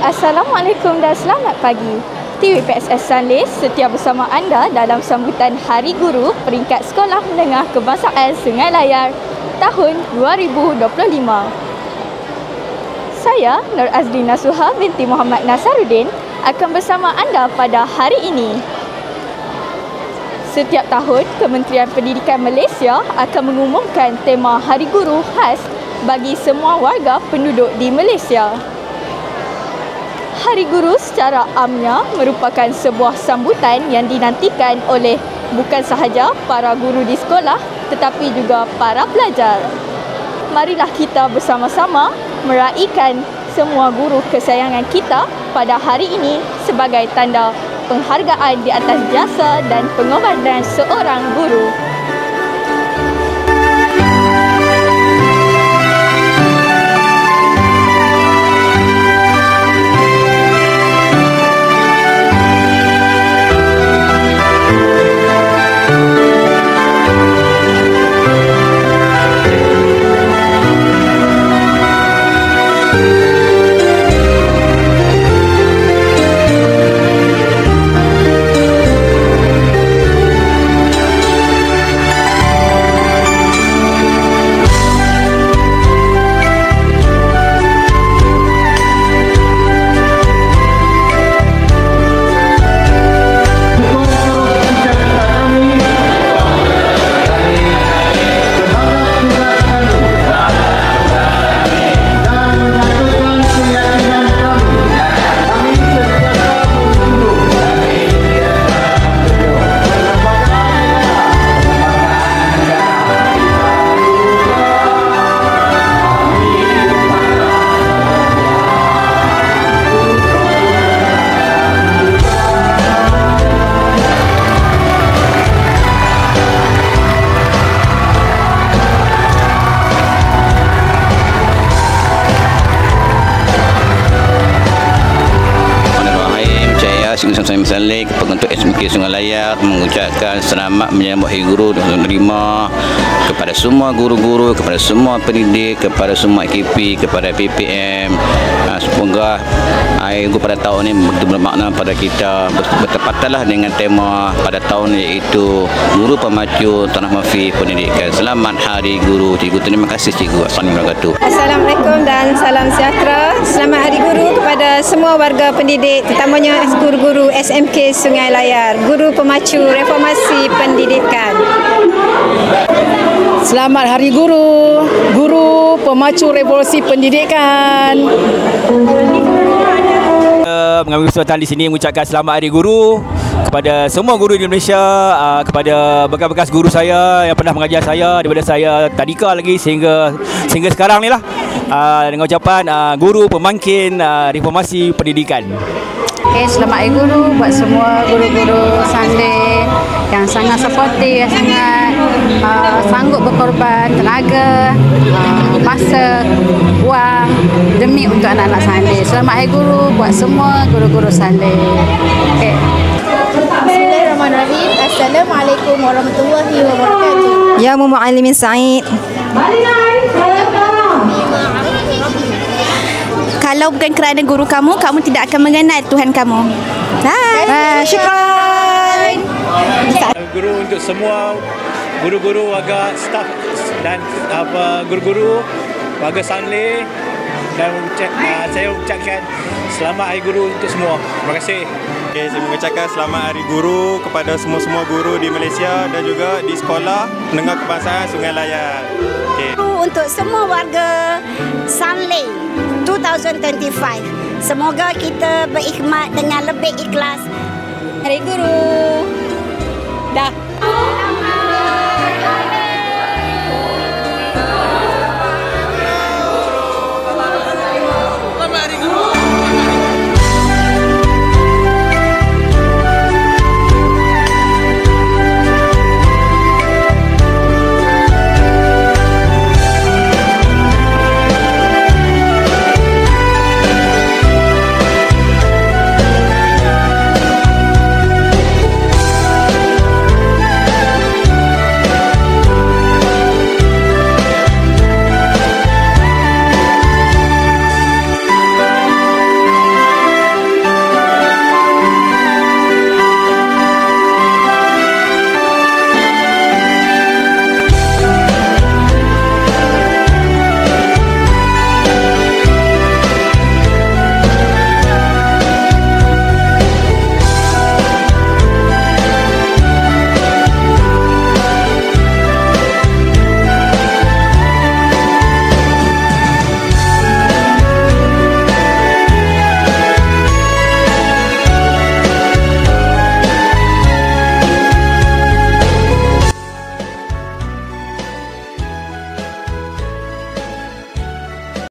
Assalamualaikum dan selamat pagi. TVPSS Sanlis setia bersama anda dalam sambutan Hari Guru peringkat Sekolah Menengah Kebangsaan Sungai Layar tahun 2025. Saya Nur Azlina Suha binti Muhammad Nasaruddin akan bersama anda pada hari ini. Setiap tahun, Kementerian Pendidikan Malaysia akan mengumumkan tema Hari Guru khas bagi semua warga penduduk di Malaysia. Hari Guru secara amnya merupakan sebuah sambutan yang dinantikan oleh bukan sahaja para guru di sekolah tetapi juga para pelajar. Marilah kita bersama-sama meraihkan semua guru kesayangan kita pada hari ini sebagai tanda penghargaan di atas jasa dan pengorbanan seorang guru. Misalnya untuk SMK Sungai Layar mengucapkan selamat menyambut Hari Guru 2025 kepada semua guru-guru, kepada semua pendidik, kepada semua AKP, kepada PPM. Semoga Hari Guru pada tahun ini begitu bermakna pada kita, bertepatanlah dengan tema pada tahun iaitu Guru Pemacu Tanah Mafi Pendidikan. Selamat Hari Guru Cikgu. Terima kasih Cikgu. Assalamualaikum dan salam sejahtera. Selamat Hari Guru kepada semua warga pendidik, terutamanya guru-guru SMK Sungai Layar, Guru Pemacu Reformasi Pendidikan. Selamat Hari Guru, Guru Pemacu Revolusi Pendidikan. Mengambil kesempatan di sini mengucapkan selamat Hari Guru kepada semua guru di Malaysia, kepada bekas-bekas guru saya yang pernah mengajar saya daripada saya tadika lagi sehingga sekarang ni lah, dengan ucapan Guru Pemangkin Reformasi Pendidikan. Okay, selamat Hari Guru buat semua guru-guru Sunday yang sangat supportif, yang sangat sanggup berkorban tenaga, masa, wang demi untuk anak-anak Sunday. Selamat Hari Guru buat semua guru-guru Sunday. Okay. Bismillahirrahmanirrahim. Assalamualaikum warahmatullahi wabarakatuh. Ya Mu'allimin Sa'id. Kalau bukan kerana guru kamu, kamu tidak akan mengenal Tuhan kamu. Syukran. Guru untuk semua guru-guru, warga, staf dan guru-guru warga Sanley, dan saya ucapkan selamat Hari Guru untuk semua. Terima kasih. Okay, saya mengucapkan selamat Hari Guru kepada semua-semua guru di Malaysia dan juga di Sekolah Menengah Kebangsaan Sungai Layar. Okay. Untuk semua warga Sanley 2025, semoga kita berkhidmat dengan lebih ikhlas. Hari Guru. Dah.